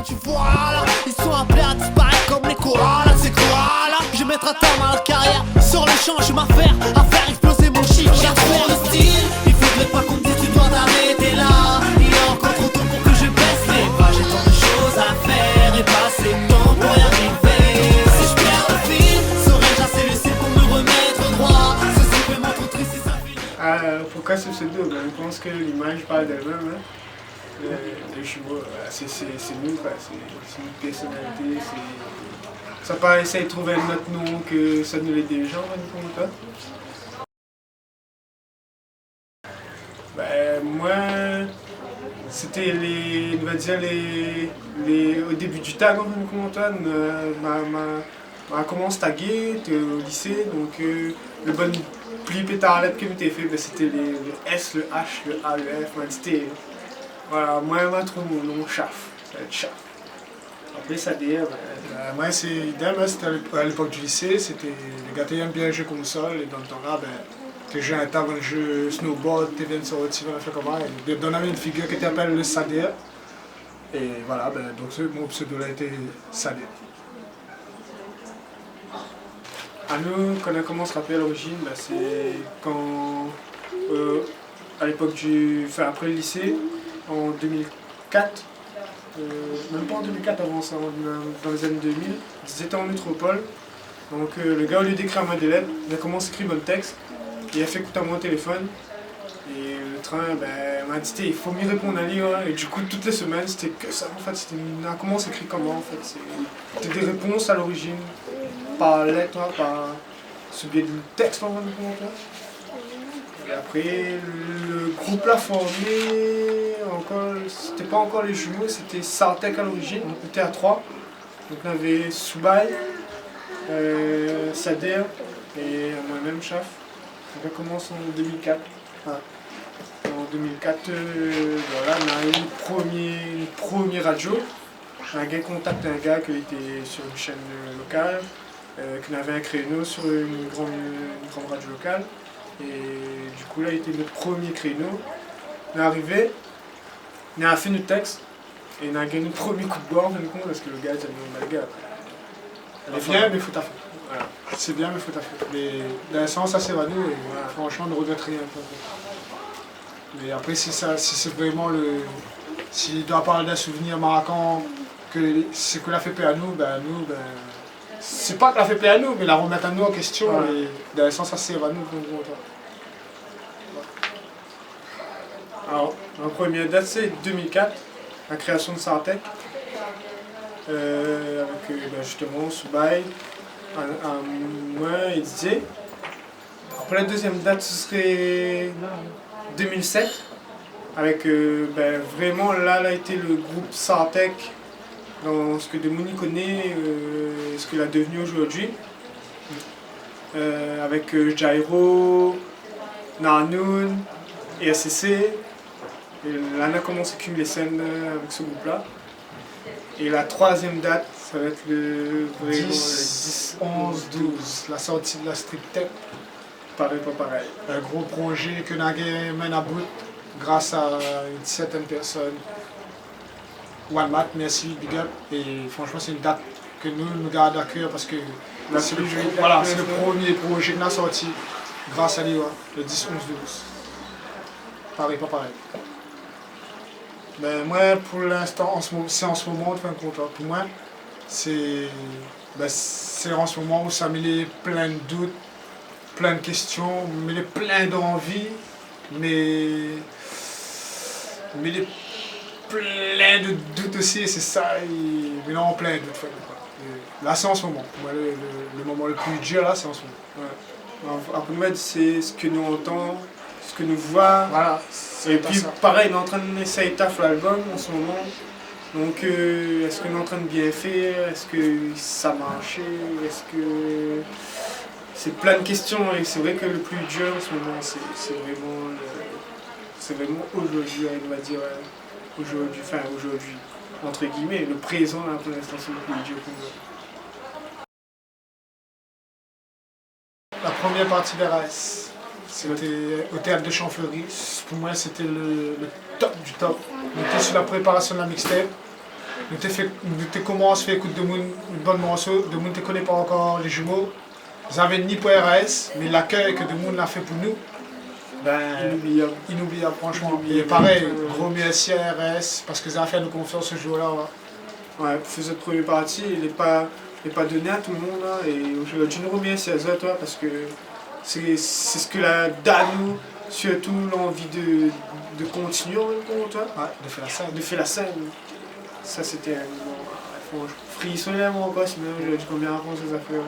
tu vois là, ils sont appelés à disparaître comme les koalas. C'est quoi là? Je vais mettre un terme à leur carrière. Sur le champ, je m'affaire à faire exploser mon chiffre d'affaires. Le style, il faudrait pas qu'on me dise tu dois t'arrêter là. Il est encore trop tôt pour que je baisse les bras. J'ai tant de choses à faire et pas assez de temps pour y arriver. Si je perds le fil, saurais-je assez lucide pour me remettre droit? Ceci peut m'être triste si ça finit. Pourquoi ce pseudo? Je pense que l'image parle d'elle-même. Hein. Les jumeaux, c'est nous, c'est notre personnalité. Ça pas essayer de trouver un autre nom que ça ne l'est déjà, en fin de compte. Moi, c'était on va dire au début du tag, en fin de compte. On commencé à taguer au lycée, donc le bon pli pétard que m'était fait, c'était le S, le H, le A, le F. C'était, voilà, moi, je trouve mon nom Chaf, ça va être Chaf. Après, ça dit, moi, c'est idem, c'était à l'époque du lycée, c'était les gars qui aiment bien jouer console, et dans le temps-là, tu joues un temps, un jeu snowboard, tu viens de sortir, on a fait comment, et on avait une figure qui s'appelle le Sadir, et voilà, donc mon pseudo-là était Sadir. À nous, quand on commence à rappeler à l'origine, c'est quand, à l'époque après le lycée, en 2004, même pas en 2004, avant ça, dans les années 2000, ils étaient en métropole. Donc le gars, au lieu d'écrire à moi des lettres, il a commencé à écrire mon texte, et il a fait écouter à mon téléphone. Et le train m'a dit il faut mieux répondre à lire. Et du coup, toutes les semaines, c'était que ça. En fait, on a commencé à écrire comment en fait. C'était des réponses à l'origine, par lettre, par ce biais du texte en fin de compte. Et après, le groupe l'a formé, c'était pas encore les jumeaux, c'était Sartec à l'origine, on était à 3. Donc on avait Soubaï, Sader et moi-même, Chaf. Donc on commence en 2004. En 2004, voilà, on a eu une première radio. Un gars contacte un gars qui était sur une chaîne locale, qui avait un créneau sur une grande radio locale. Et du coup, là, il était notre premier créneau. On est arrivé, on a fait notre texte, et on a gagné le premier coup de bord, en fin de compte, parce que le gars, il a mis le gars. Elle est bien, mais faut taffer. Voilà. C'est bien, mais faut taffer. Mais dans le sens, ça c'est à nous, et voilà, franchement, on ne regrette rien. Mais après, si c'est vraiment s'il doit parler d'un souvenir marquant, que c'est que l'a fait paix à nous, c'est pas que l'a fait paix à nous, mais la remettre à nous en question, voilà. Et dans le sens, ça sert à nous. Alors, la première date, c'est 2004, la création de Sartec, avec justement Soubaï, moi et Didier. Après la deuxième date, ce serait 2007, avec vraiment là a été le groupe Sartec dans ce que Demoni connaît, ce qu'il a devenu aujourd'hui, avec Jairo, Nanoun et SCC. Et là, on a commencé à cumuler scènes avec ce groupe-là. Et la troisième date, ça va être le 10, 11, 12, la sortie de la Strip Tech. Pareil, pas pareil. Un gros projet que Nagé mène à bout grâce à une certaine personne. One Mat, merci, big up. Et franchement, c'est une date que nous gardons à cœur parce que c'est le premier projet qu'on a sorti grâce à lui, le 10, 11, 12. Pareil, pas pareil. Ben, moi, pour l'instant, c'est en ce moment, de fin de compte. Pour moi, c'est en ce moment où ça met plein de doutes, plein de questions, mais plein d'envie, mais plein de doutes aussi, et c'est ça, mais non, plein de doutes. Là, c'est en ce moment. Moi, le moment le plus dur, là, c'est en ce moment. Ouais. Après, moi, c'est ce que nous entendons, ce que nous voyons. Voilà. Et puis, pareil, on est en train de essayer de taffer l'album en ce moment. Donc, est-ce qu'on est en train de bien faire? Est-ce que ça marche? Est-ce que... C'est plein de questions et c'est vrai que le plus dur en ce moment, c'est vraiment aujourd'hui, on va dire, aujourd'hui, entre guillemets, le présent, là, pour l'instant, c'est le plus dur pour nous. La première partie d'RAS, c'était au théâtre de Champfleury. Pour moi, c'était le top du top. On était sur la préparation de la mixtape. nous te commence à faire écouter de bonnes morceaux, de monde ne connaît pas encore les jumeaux. Vous avez ni pour RAS, mais l'accueil que de monde l'a fait pour nous, ben, inoubliable franchement. Inoubliable. Et pareil, gros merci à RAS parce que ça a fait nous confiance ce jour-là. Ouais, pour cette première partie, il n'est pas donné à tout le monde. Hein, et je nous remercie à toi parce que c'est ce que la donne, surtout l'envie de continuer en même temps, toi. Ouais, de faire la scène. De faire la scène. Ça, c'était un moment frissonnant encore, sinon je dis combien avant ces affaires.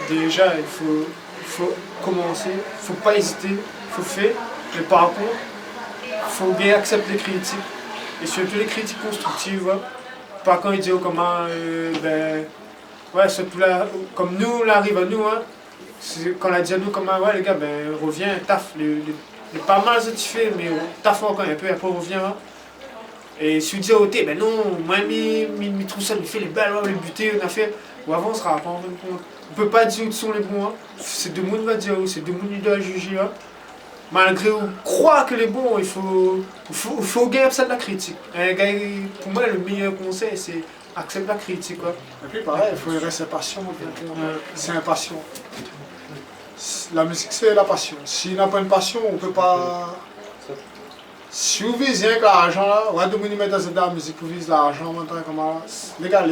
Déjà, il faut commencer, il ne faut pas hésiter, il faut faire. Mais par contre, il faut bien accepter les critiques. Et surtout les critiques constructives. Hein. Pas quand ils disent comment, ouais, surtout là, comme nous, là, arrive à nous, hein, quand on a dit à nous, comment, ouais, les gars, ben, reviens, taf, pas mal ce que tu fais, mais taf encore un peu, après on revient. Hein. Et si tu dis au thé, ben non, moi, mi trouve ça, il fait les balles, les buter, on a fait, ou avant on sera pas en fin de compte. On peut pas dire où sont les bons, hein. C'est deux monde va dire, c'est deux monde qui doit juger. Hein. Malgré on croit que les bons, il faut gagner ça de la critique. Pour moi, le meilleur conseil, c'est accepter la critique. Quoi. Et puis pareil, il faut rester patient. C'est un passion. La musique, c'est la passion. S'il n'a pas une passion, on ne peut pas... Si vous visez rien que l'argent, là, on va devenir mettre dans la musique, vous visez l'argent, maintenant, comment... Les gars,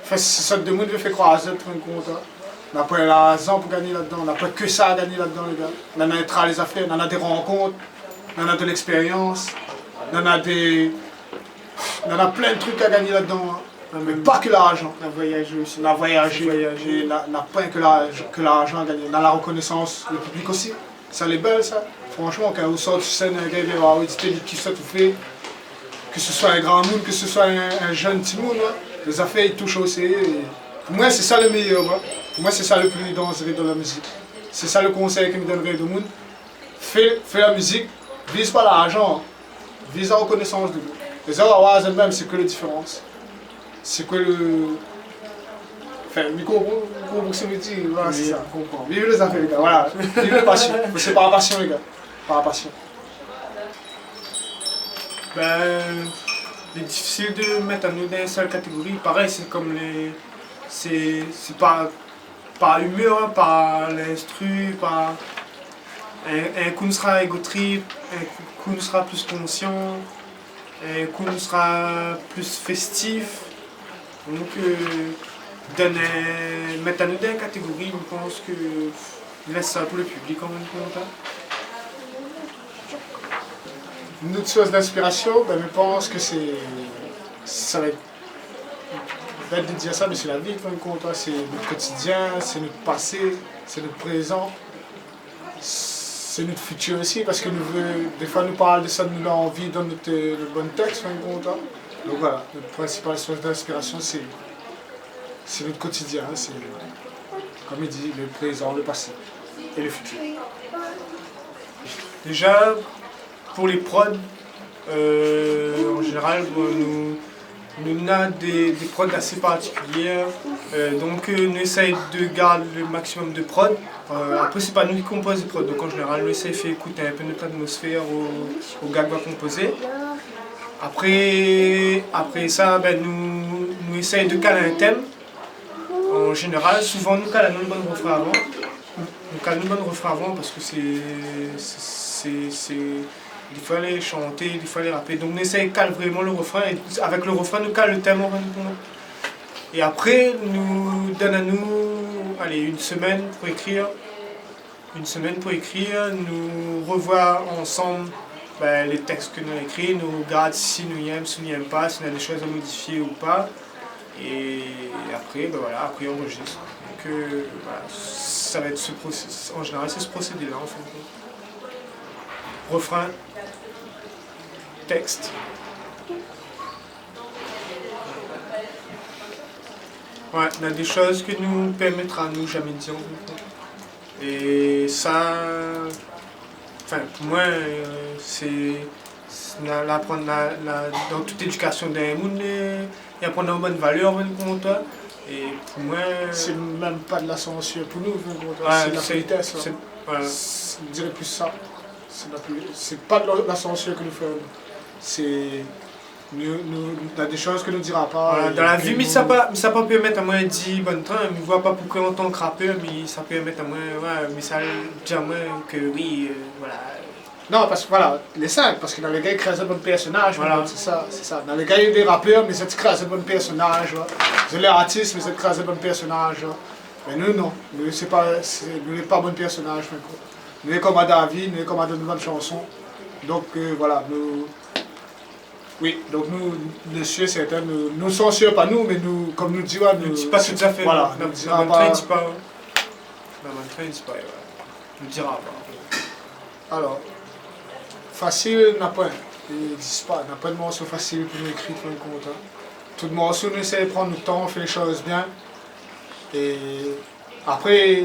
c'est ça que monde veut faire croire à ça, pour un compte. On n'a pas l'argent pour gagner là-dedans, on n'a pas que ça à gagner là-dedans, les gars. On en a les affaires, on en a des rencontres, on en a de l'expérience, on en a plein de trucs à gagner là-dedans. Hein. Mais pas que l'argent. On a voyagé aussi. On a voyagé, et on n'a pas que l'argent à gagner. On a la reconnaissance, le public aussi. Ça les belle, ça. Franchement, quand vous sortez sur scène, un gars vient voir, il kiffe ça tout fait. Que ce soit un grand monde, que ce soit un jeune petit monde, hein. Les affaires, ils touchent aussi. Et pour moi, c'est ça le meilleur. Hein. Pour moi, c'est ça le plus dangereux dans la musique. C'est ça le conseil que me donnerait le monde. Fais la musique, vise pas l'argent, vise la reconnaissance de vous. Les autres, même, c'est que la différence. C'est que le. Enfin, je comprends ce que je dis, voilà, c'est ça. Vive les affaires, les gars, voilà. Vive la passion. C'est par la passion, les gars. Par la passion. Ben, il est difficile de mettre à nous dans une seule catégorie. Pareil, c'est comme les. C'est par humeur, hein, par l'instru, par. Un coup sera égo trip, un coup sera plus conscient, un coup sera plus festif. Donc, mettre à nous dans une catégorie, je pense que. Laisse ça pour le public en même temps. Une autre source d'inspiration, ben, je pense que ça va être bête de dire ça, mais c'est la vie, c'est notre quotidien, c'est notre passé, c'est notre présent, c'est notre futur aussi, parce que des fois nous parlons de ça, nous avons envie dans notre bon texte, donc voilà, notre principale source d'inspiration, c'est notre quotidien, c'est, comme il dit, le présent, le passé et le futur. Déjà, pour les prods, en général, nous avons des prods assez particulières. Donc, nous essayons de garder le maximum de prods. Après, c'est pas nous qui composons les prods. Donc, en général, nous essayons de faire écouter un peu notre atmosphère au gars qui va composer. Après ça, ben, nous essayons de caler un thème. En général, souvent, nous calons une bonne refrain avant. Nous calons une bonne refrain avant parce que il fallait chanter, il fallait rapper. Donc on essaie de caler vraiment le refrain et avec le refrain nous cale le thème en fin de compte. Et après nous donne à nous une semaine pour écrire. Nous revoir ensemble les textes que nous avons écrits, nous regarde si nous y aimons, si nous n'y aimons pas, si on a des choses à modifier ou pas. Et après, après on enregistre. Donc voilà, ça va être ce procédé. En général c'est ce procédé-là en fin de compte. Refrain, texte. Ouais, on a des choses que nous permettra à nous jamais dire. Et ça, pour moi, c'est dans toute éducation d'un monde, il y a prendre une bonne valeur, et pour moi, c'est même pas de la censure pour nous, ouais, c'est de la politesse. Je dirais plus ça. C'est pas de la censure que nous faisons. C'est T'as des choses que nous dira pas. Voilà, dans la vie, mais nous- ça peut permettre à moi de dire bon temps, je ne vois pas pourquoi en tant que rappeur, mais ça peut permettre à moi, ouais, mais ça dire à moi que oui, voilà. Non, parce que voilà, les cinq, parce que dans les gars, ils créent un bon personnage, Voilà. c'est ça. Dans les gars, il y a des rappeurs, mais ils créent un bon personnage. Ils sont les artistes, mais ils créent un bon personnage. Mais nous, non. Nous, nous n'est pas bon personnage. Nous, sommes comme à David, nous, sommes comme à de bonnes chansons. Donc, voilà, nous. Oui, donc nous sûrs, certains, nous sommes sûrs, pas nous, mais nous, comme nous disons, Ne dis pas tout à fait, voilà, dans nous le dira train, pas. dis pas. Dans le train, dis pas, ne dira pas. Alors, facile, n'a pas, il n'existe pas, n'a pas de morceau facile pour nous écrire, fin de compte. Hein. Tout le morceau, nous essaie de prendre le temps, on fait les choses bien. Et après,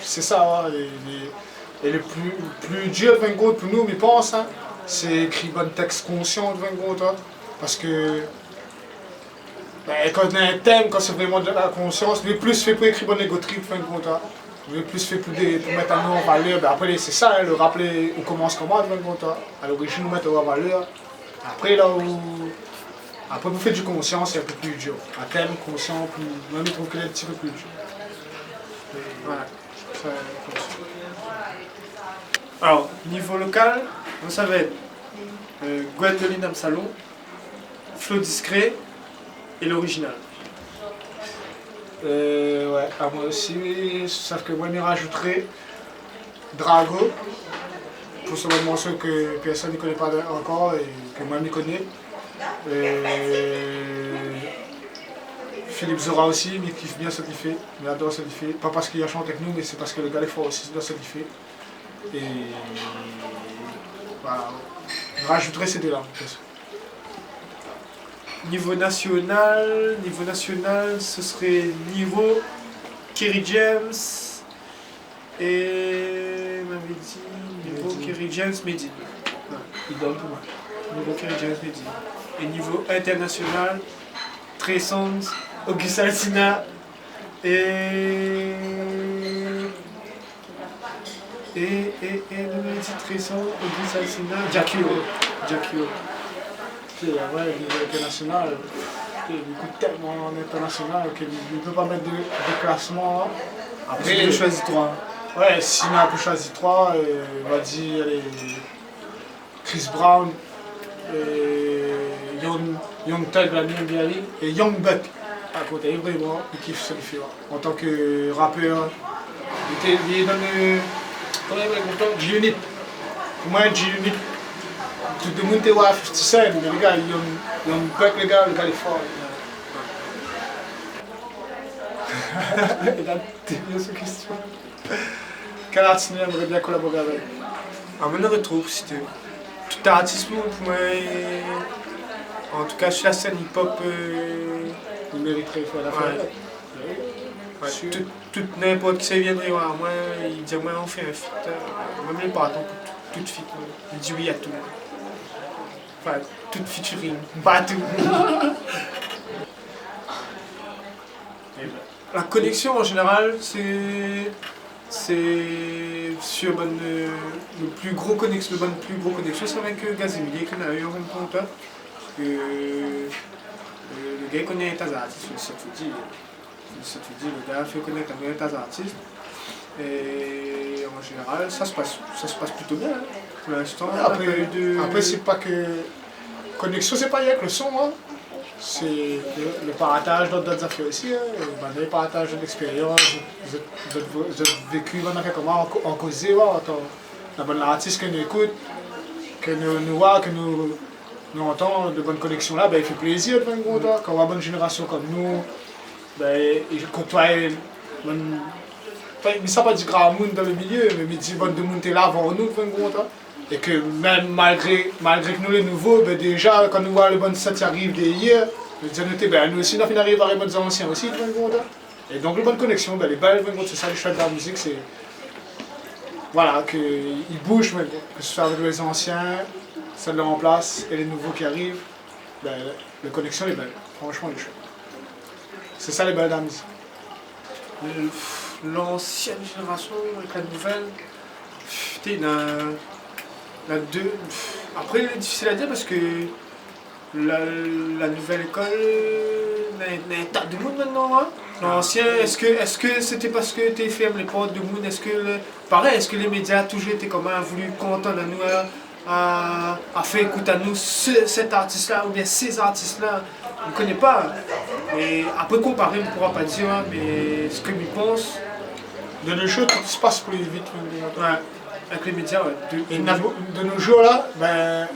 c'est ça, hein, et le plus dur, fin de compte, pour nous, mais pense, hein, c'est écrire un texte conscient, fin de compte. Hein, parce que quand on a un thème, quand c'est vraiment de la conscience, le plus fait pour écrire un ego trip, fin de compte. Hein. Le plus fait pour mettre un nom en valeur, ben après c'est ça, hein, le rappeler, on commence comment, fin de compte. Hein. À l'origine, on met en valeur. Après, là où. Après, vous faites du conscient, c'est un peu plus dur. Un thème conscient, même je trouve qu'il est un petit peu plus dur. Voilà. Ça, comme ça. Alors, niveau local, ça va être Gwendoline Absalon, Flow Discret et l'original. Ouais, à moi aussi, sauf que moi, je rajouterai Drago, pour ce morceau que personne ne connaît pas encore et que moi, je connais. Philippe Zora aussi, il kiffe bien ce qu'il fait, il adore ce qu'il fait. Pas parce qu'il a chanté avec nous, mais c'est parce que le gars est fort aussi dans ce qu'il fait. Et voilà, je rajouterai ces deux-là. Niveau national, ce serait niveau Kerry James et m'avait dit niveau Kerry James Medine. Il donne tout. Niveau Kerry James Medine. Et niveau international, Trey Songz, Auguste Alsina et le dit Trey Songz, Auguste Alsina, Jackie O. Ouais, niveau international, il écoute tellement en international qu'il ne peut pas mettre de classement. Après, il choisit 3. Ouais, sinon on peut choisir 3, on va dire allez, Chris Brown, Young Thug, la mienne bien et Young Buck. À côté, vraiment, il kiffe ce qu'il fait. En tant que rappeur, il est dans le. Comment il appelle G-Unit. Pour moi, G-Unit. Tout le monde est à 50 Cent, mais les gars, Young Buck, le gars est fort. Il a bien cette question. Quel artiste aimerait bien collaborer avec? Ah, mais on retrouve, c'était tout artiste pour moi. En tout cas, sur la scène hip-hop, Il mériterait de faire la fête. ouais, tout n'importe qui viendrait voir moi, il dit moi on fait un feat, même les partants pour tout feat, il dit oui à tout. Enfin, tout featuring, pas tout. La connexion en général, c'est sur le plus gros connexion, c'est avec Gazimilier qu'on a eu en rencontre. Le gars connaît tas artistes, le gars fait connaître un tas artistes. Et en général, ça se passe plutôt bien. Hein. Pour l'instant, Après, c'est pas que. Connexion, c'est pas rien que le son. Hein. C'est le partage d'autres affaires aussi. Hein. Le partage d'expérience, vous avez vécu comment en causer. La bonne artiste que nous écoute, que nous voit, que nous entend de bonnes connexions là, ben, il fait plaisir de venir quand on voit une bonne génération comme nous, ben, il côtoie mais ça pas du grand monde dans le milieu, mais il dit bonne de monde là avant nous de venir et que même malgré que nous les nouveaux, ben, déjà quand nous voyons les bonnes sets qui arrivent d'hier, ben, nous aussi nous arrivons à les bonnes anciens aussi de venir et donc les bonnes connexions, ben, les belles c'est ça le choix de la musique, c'est voilà, qu'ils bougent, que ce soit avec les anciens, celles en place et les nouveaux qui arrivent, ben, la connexion est belle, franchement elle est chouette. C'est ça les belles de la musique. L'ancienne génération avec la nouvelle, putain, la deux. Après, c'est difficile à dire parce que la nouvelle école n'est tas de monde maintenant, hein? L'ancien, est-ce que c'était parce que tu fermes les portes de monde? Est-ce que, pareil, est-ce que les médias toujours été comme voulu qu'entendre à nous, à faire écouter à nous cet artiste-là ou bien ces artistes-là? On ne connaît pas. Et après comparer, on ne pourra pas dire, hein, mais ce que je pense. De nos jours, tout se passe plus vite. Ouais, avec les médias, ouais. De nos jours là, ben.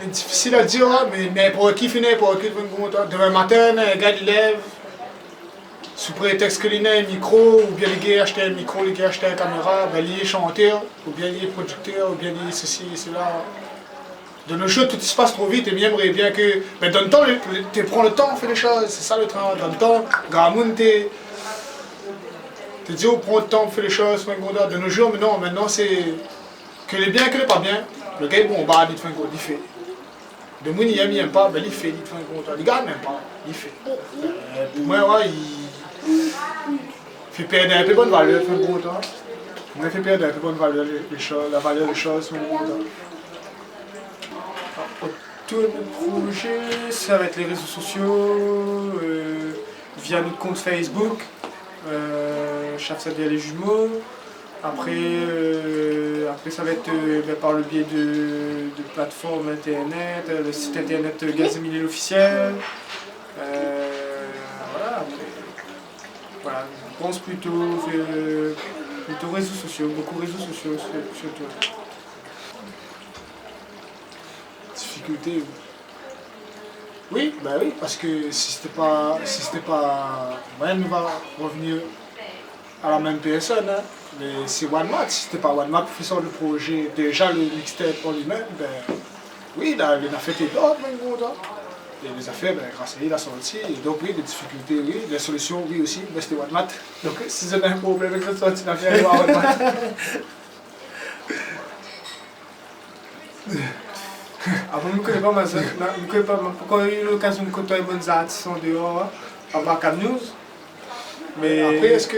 C'est difficile à dire, hein, mais n'importe qui fait n'importe qui. Demain matin, un gars il lève, sous prétexte qu'il a un micro, ou bien les gars achètent un micro, les gars achètent une caméra, ben il est chanteur, ou bien il est producteur, ou bien il est ceci et cela. De nos jours, tout se passe trop vite et j'aimerais bien que. Mais dans le temps, tu prends le temps, on fait les choses, c'est ça le train. Dans le temps, Gramoun, tu dis, on prend le temps, on fait les choses, de nos jours, mais non, maintenant c'est. Que les bien, que les pas bien. Le gars est bon, bah, il fait. De moun, il aime pas, ben il fait, il fait un gros. Les gars n'aiment pas, il fait. Pour moi, ouais, il fait perdre un peu bonne valeur, il fait un gros temps. Il fait perdre un peu bonne valeur, la valeur des choses, un gros temps. Tout le projet, ça va être les réseaux sociaux, via notre compte Facebook, Chafsadia les jumeaux. Après, ça va être par le biais de plateformes internet, le site internet Gazemilé l'officiel. Voilà, après. Voilà, je pense plutôt réseaux sociaux, beaucoup réseaux sociaux surtout. Difficulté. Oui, bah oui, parce que si c'était pas moyen nous va revenir à la même personne, hein. Mais c'est OneMat, si c'était pas OneMat qui fait le projet, déjà le mixtape pour lui-même, ben oui, il a fait des d'autres, même gros temps. Et les affaires, ben, grâce à lui, il a sorti. Et donc oui, les difficultés, oui, les solutions, oui aussi, ben c'était OneMat. Donc si vous avez un problème avec cette sortie d'affaires, il va à OneMat. Après, je ne connais pas ma zone, je ne connais pas pourquoi j'ai eu l'occasion de côtoyer les bonnes artistes en dehors, à Barcade News. Mais après, est-ce que.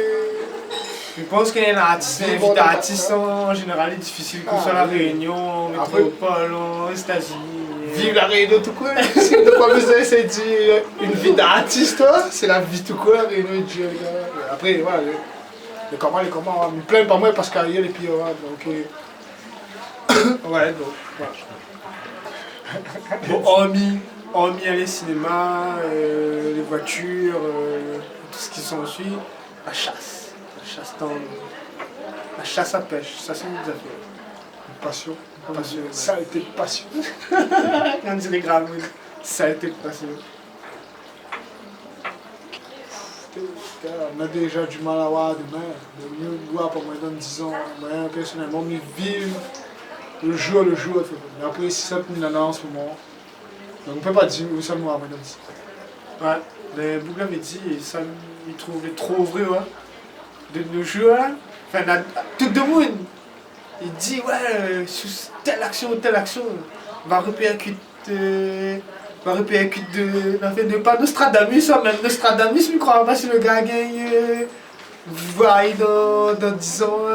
Je pense qu'un artiste, invité artiste en général est difficile, que ce soit la Réunion, en métropole, aux États-Unis. Vive la Réunion tout court. De quoi vous avez c'est dire une vie d'artiste, c'est la vie tout court, la Réunion est Dieu. Après, voilà, les commandes, je me plains pas moi parce qu'il y a les pires, donc. Ouais, donc, voilà. Bon, hormis les cinémas, les voitures, tout ce qui s'ensuit, la chasse. La chasse à pêche, ça c'est une affaire. Une passion. Ça a été de passion. On dirait grave, ça a été de passion. On a déjà du mal à voir demain. Le mieux doit pour moi dans 10 ans. Moi personnellement, mais vivre le jour. Mais après, si ça peut nous en ce moment. Donc on ne peut pas dire où ça nous a dans 10 ans. Ouais, mais Bougla avait dit, ça, il trouvait trop vrai, ouais. De nos jours, enfin, tout le monde, il dit, ouais, sur telle action, va répercuter de pas Nostradamus, même Nostradamus, je ne crois pas si le gars gagne, voit dans 10 ans,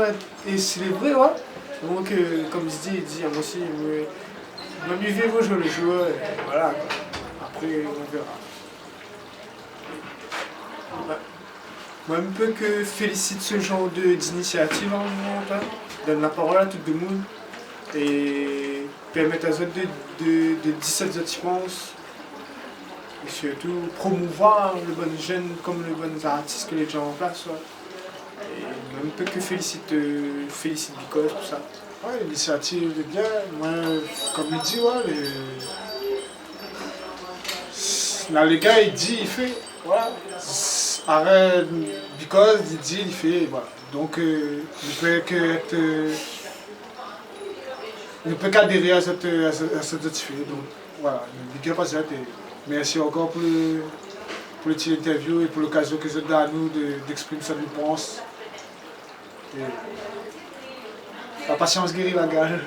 et c'est vrai, ouais. Donc, comme il dit, moi aussi, il va mieux vivre au jour le jour, et voilà, quoi. Après, on verra. Ouais. Moi, un peu que félicite ce genre d'initiative en moment, donne la parole à tout le monde et permettre à eux de dire ce qu'ils pensent et surtout promouvoir les bonnes jeunes comme les bonnes artistes que les gens en place. Ouais. Et même peu que félicite Because pour ça. Ouais, l'initiative est bien. Moi, comme il dit, ouais, là, le gars il dit, il fait. Voilà. Arrête, Because, il dit, il fait, voilà. Donc, il ne peut qu'adhérer à cette attitude. Donc, voilà, big up à ça. Merci encore pour le petit interview et pour l'occasion que vous avez à nous d'exprimer ce que nous pensons. La patience guérit la gale.